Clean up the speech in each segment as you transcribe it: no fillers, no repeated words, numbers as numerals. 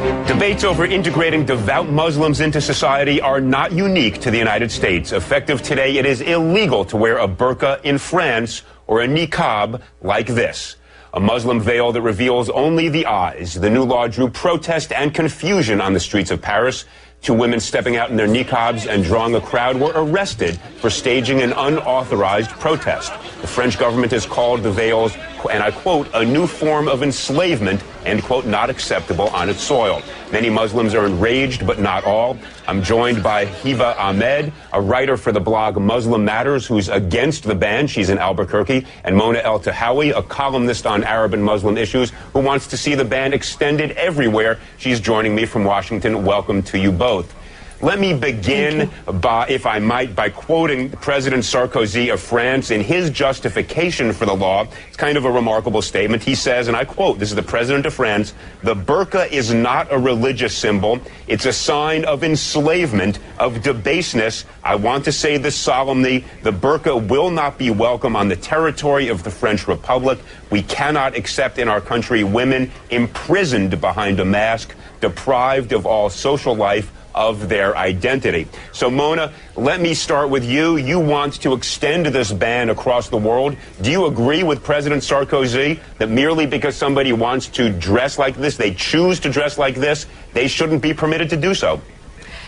Debates over integrating devout Muslims into society are not unique to the United States. Effective today, it is illegal to wear a burqa in France or a niqab like this, a Muslim veil that reveals only the eyes. The new law drew protest and confusion on the streets of Paris. Two women stepping out in their niqabs and drawing a crowd were arrested for staging an unauthorized protest. The French government has called the veils, and I quote, a new form of enslavement, end quote, not acceptable on its soil. Many Muslims are enraged, but not all. I'm joined by Hiba Ahmed, a writer for the blog Muslim Matters, who's against the ban. She's in Albuquerque. And Mona El-Tahawi, a columnist on Arab and Muslim issues, who wants to see the ban extended everywhere. She's joining me from Washington. Welcome to you both. Let me begin, if I might, by quoting President Sarkozy of France in his justification for the law. It's kind of a remarkable statement. He says, and I quote, this is the President of France, "The burqa is not a religious symbol. It's a sign of enslavement, of debaseness. I want to say this solemnly. The burqa will not be welcome on the territory of the French Republic. We cannot accept in our country women imprisoned behind a mask, deprived of all social life, of their identity." So, Mona, let me start with you. You want to extend this ban across the world. Do you agree with President Sarkozy that merely because somebody wants to dress like this, they choose to dress like this, they shouldn't be permitted to do so?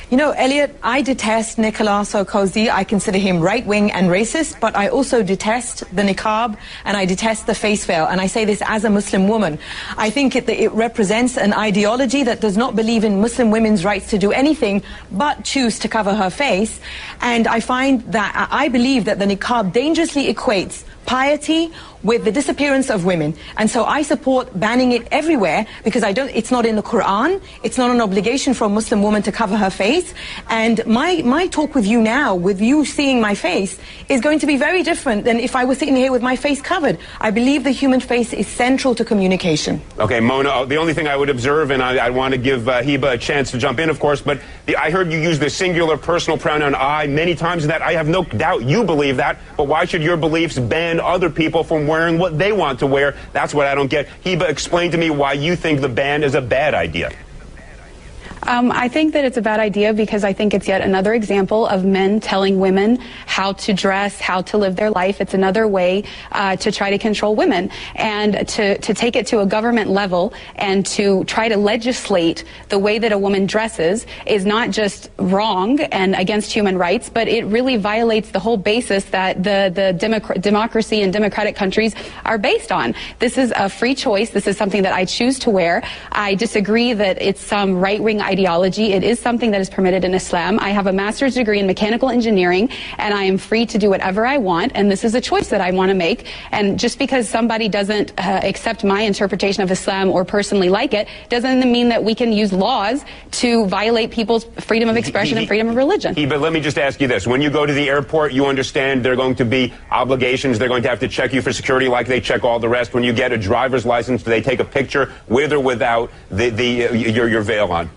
You know, Elliot, I detest Nicolas Sarkozy. I consider him right-wing and racist, but I also detest the niqab and I detest the face veil. And I say this as a Muslim woman. I think it represents an ideology that does not believe in Muslim women's rights to do anything but choose to cover her face. And I find that I believe that the niqab dangerously equates piety with the disappearance of women. And so I support banning it everywhere because it's not in the Quran. It's not an obligation for a Muslim woman to cover her face. And my talk with you now, with you seeing my face, is going to be very different than if I was sitting here with my face covered. I believe the human face is central to communication. Okay, Mona, the only thing I would observe, and I want to give Hiba a chance to jump in, of course, but I heard you use the singular personal pronoun I many times, that I have no doubt you believe that, but why should your beliefs ban other people from wearing what they want to wear? That's what I don't get. Hiba, explain to me why you think the ban is a bad idea. I think that it's a bad idea because I think it's yet another example of men telling women how to dress, how to live their life. It's another way to try to control women, and to take it to a government level and to try to legislate the way that a woman dresses is not just wrong and against human rights, but it really violates the whole basis that the democracy and democratic countries are based on. This is a free choice. This is something that I choose to wear. I disagree that it's some right-wing ideology. It is something that is permitted in Islam. I have a master's degree in mechanical engineering, and I am free to do whatever I want, and this is a choice that I want to make. And just because somebody doesn't accept my interpretation of Islam or personally like it, doesn't mean that we can use laws to violate people's freedom of expression and freedom of religion. But let me just ask you this. When you go to the airport, you understand there are going to be obligations. They're going to have to check you for security like they check all the rest. When you get a driver's license, do they take a picture with or without your veil on?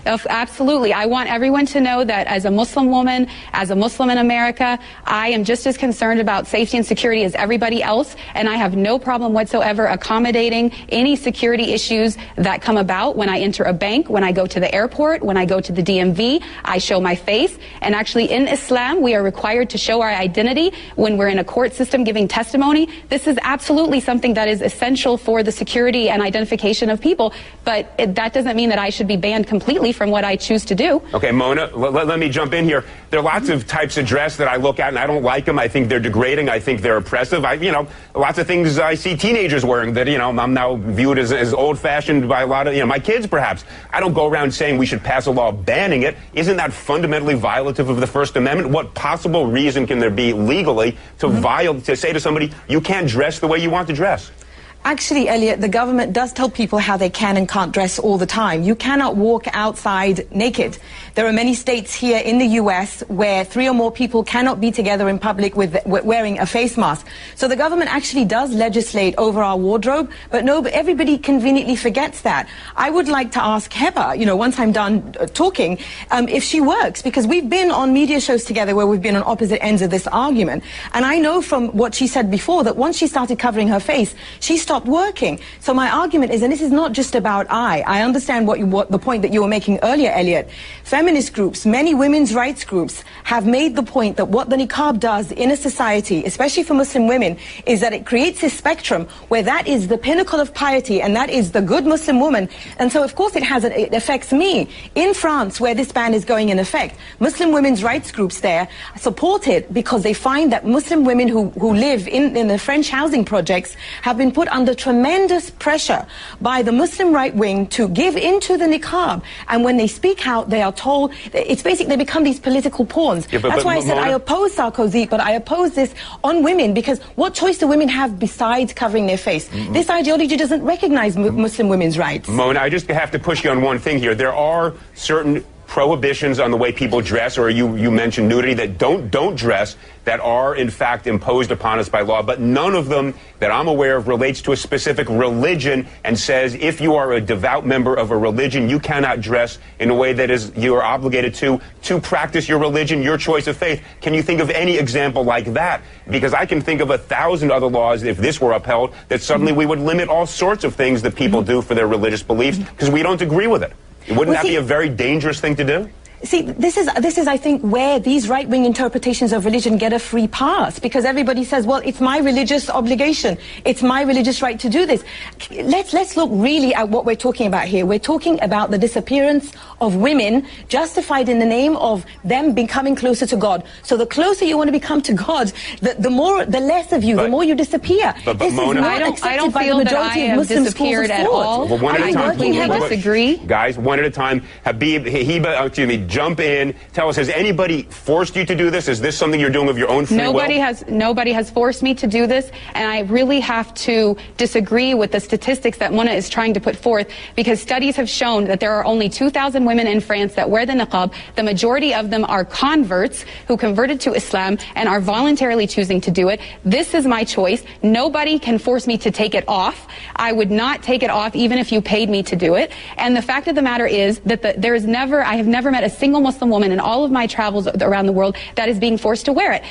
Absolutely. I want everyone to know that as a Muslim woman, as a Muslim in America, I am just as concerned about safety and security as everybody else, and I have no problem whatsoever accommodating any security issues that come about when I enter a bank, when I go to the airport, when I go to the DMV. I show my face, and actually in Islam, we are required to show our identity when we're in a court system giving testimony. This is absolutely something that is essential for the security and identification of people, but that doesn't mean that I should be banned completely from what I choose to do. Okay, Mona, let me jump in here. There are lots of types of dress that I look at and I don't like them. I think they're degrading. I think they're oppressive. Lots of things I see teenagers wearing that, I'm now viewed as old-fashioned by a lot of, my kids perhaps. I don't go around saying we should pass a law banning it. Isn't that fundamentally violative of the First Amendment? What possible reason can there be legally to say to somebody, you can't dress the way you want to dress? Actually, Elliot, the government does tell people how they can and can't dress all the time. You cannot walk outside naked. There are many states here in the U.S. where 3 or more people cannot be together in public with wearing a face mask. So the government actually does legislate over our wardrobe, but everybody conveniently forgets that. I would like to ask Hiba, once I'm done talking, if she works, because we've been on media shows together where we've been on opposite ends of this argument. And I know from what she said before that once she started covering her face, she started stopped working. So my argument is, and this is not just about I understand what the point that you were making earlier, Elliot. Feminist groups, many women's rights groups have made the point that what the niqab does in a society, especially for Muslim women, is that it creates a spectrum where that is the pinnacle of piety and that is the good Muslim woman. And so of course it affects me. In France, where this ban is going in effect, Muslim women's rights groups there support it because they find that Muslim women who live in the French housing projects have been put under tremendous pressure by the Muslim right wing to give into the niqab. And when they speak out, they are told, it's basically they become these political pawns. Yeah, that's why I said I oppose Sarkozy, but I oppose this on women, because what choice do women have besides covering their face? This ideology doesn't recognize Muslim women's rights. Mona, I just have to push you on one thing here. There are certain prohibitions on the way people dress, or you mentioned nudity, that don't dress, that are in fact imposed upon us by law, but none of them that I'm aware of relates to a specific religion and says if you are a devout member of a religion, you cannot dress in a way that is you are obligated to practice your religion, your choice of faith. Can you think of any example like that? Because I can think of 1,000 other laws, if this were upheld, that suddenly we would limit all sorts of things that people do for their religious beliefs because we don't agree with it. Wouldn't that be a very dangerous thing to do? See, this is, I think, where these right-wing interpretations of religion get a free pass, because everybody says, well, it's my religious obligation. It's my religious right to do this. Let's look really at what we're talking about here. We're talking about the disappearance of women justified in the name of them becoming closer to God. So the closer you want to become to God, the less of you, the more you disappear. But this Mona, is not I don't by feel the that majority I of have Muslim disappeared at all. Well, one at a time. I disagree. Guys, one at a time. Hiba, excuse me, jump in. Tell us, has anybody forced you to do this? Is this something you're doing of your own free will? Nobody has forced me to do this, and I really have to disagree with the statistics that Mona is trying to put forth, because studies have shown that there are only 2,000 women in France that wear the niqab. The majority of them are converts who converted to Islam and are voluntarily choosing to do it. This is my choice. Nobody can force me to take it off. I would not take it off even if you paid me to do it. And the fact of the matter is that I have never met a single Muslim woman in all of my travels around the world that is being forced to wear it.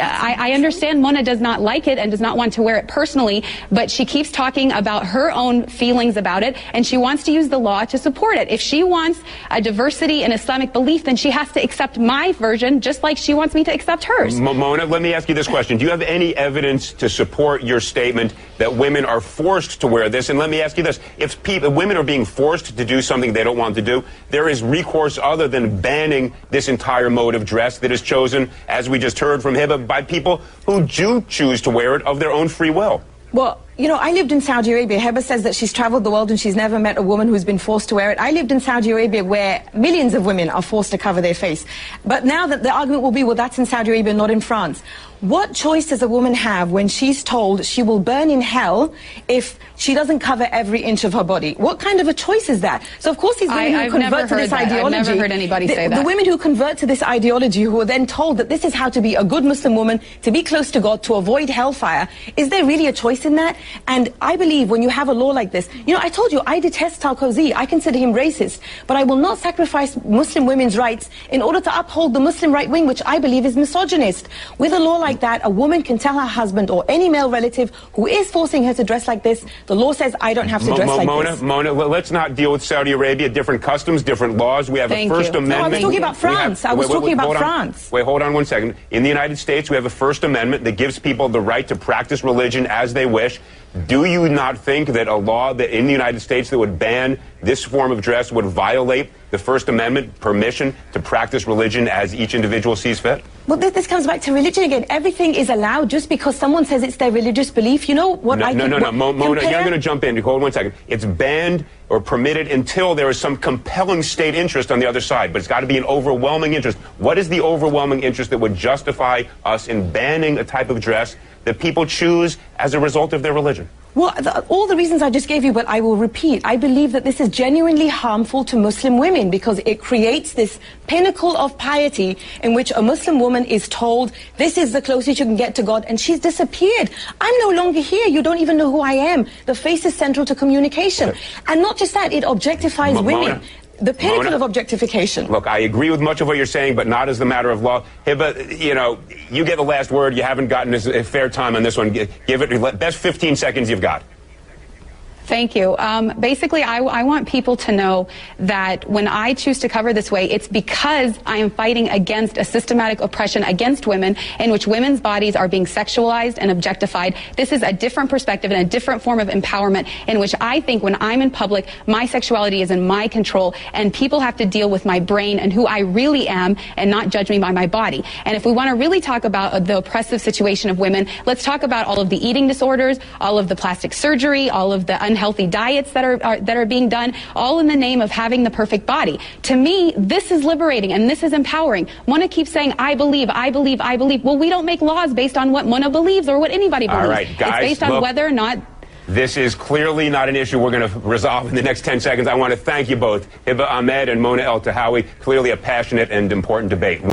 I understand Mona does not like it and does not want to wear it personally, but she keeps talking about her own feelings about it, and she wants to use the law to support it. If she wants a diversity in Islamic belief, then she has to accept my version just like she wants me to accept hers. Mona, let me ask you this question. Do you have any evidence to support your statement that women are forced to wear this? And let me ask you this. If women are being forced to do something they don't want to do, there is recourse other than banning this entire mode of dress that is chosen, as we just heard from Hiba, by people who do choose to wear it of their own free will. Well, you know, I lived in Saudi Arabia. Hiba says that she's traveled the world and she's never met a woman who's been forced to wear it. I lived in Saudi Arabia where millions of women are forced to cover their face. But now that the argument will be, well, that's in Saudi Arabia, not in France. What choice does a woman have when she's told she will burn in hell if she doesn't cover every inch of her body? What kind of a choice is that? So, of course, these women who convert to this ideology... I've never heard anybody say that. The women who convert to this ideology, who are then told that this is how to be a good Muslim woman, to be close to God, to avoid hellfire, is there really a choice in that? And I believe when you have a law like this... You know, I told you, I detest Sarkozy. I consider him racist. But I will not sacrifice Muslim women's rights in order to uphold the Muslim right wing, which I believe is misogynist. With a law like that, a woman can tell her husband or any male relative who is forcing her to dress like this, the law says I don't have to dress like this. Mona, let's not deal with Saudi Arabia. Different customs, different laws. We have a First Amendment. No, I was talking about France. I was talking about France. Wait, hold on one second. In the United States, we have a First Amendment that gives people the right to practice religion as they wish. Do you not think that a law that in the United States that would ban this form of dress would violate the First Amendment permission to practice religion as each individual sees fit? Well, this comes back to religion again. Everything is allowed just because someone says it's their religious belief. You know what I think? No, Mona, you're going to jump in. Hold 1 second. It's banned or permitted until there is some compelling state interest on the other side, but it's got to be an overwhelming interest. What is the overwhelming interest that would justify us in banning a type of dress that people choose as a result of their religion? Well, all the reasons I just gave you, but I will repeat. I believe that this is genuinely harmful to Muslim women because it creates this pinnacle of piety in which a Muslim woman is told, this is the closest you can get to God, and she's disappeared. I'm no longer here. You don't even know who I am. The face is central to communication. And not just that, it objectifies women. The pinnacle of objectification. Look, I agree with much of what you're saying, but not as a matter of law. Hiba, you know, you get the last word. You haven't gotten a fair time on this one. Give it best 15 seconds you've got. Thank you. Basically, I want people to know that when I choose to cover this way, it's because I am fighting against a systematic oppression against women in which women's bodies are being sexualized and objectified. This is a different perspective and a different form of empowerment in which I think when I'm in public, my sexuality is in my control and people have to deal with my brain and who I really am and not judge me by my body. And if we want to really talk about the oppressive situation of women, let's talk about all of the eating disorders, all of the plastic surgery, all of the unhealthy diets that are being done, all in the name of having the perfect body. To me, this is liberating and this is empowering. Mona keeps saying, I believe, I believe, I believe. Well, we don't make laws based on what Mona believes or what anybody believes. All right, guys, it's based on whether or not. This is clearly not an issue we're going to resolve in the next 10 seconds. I want to thank you both, Hiba Ahmed and Mona Eltahawy. Clearly a passionate and important debate.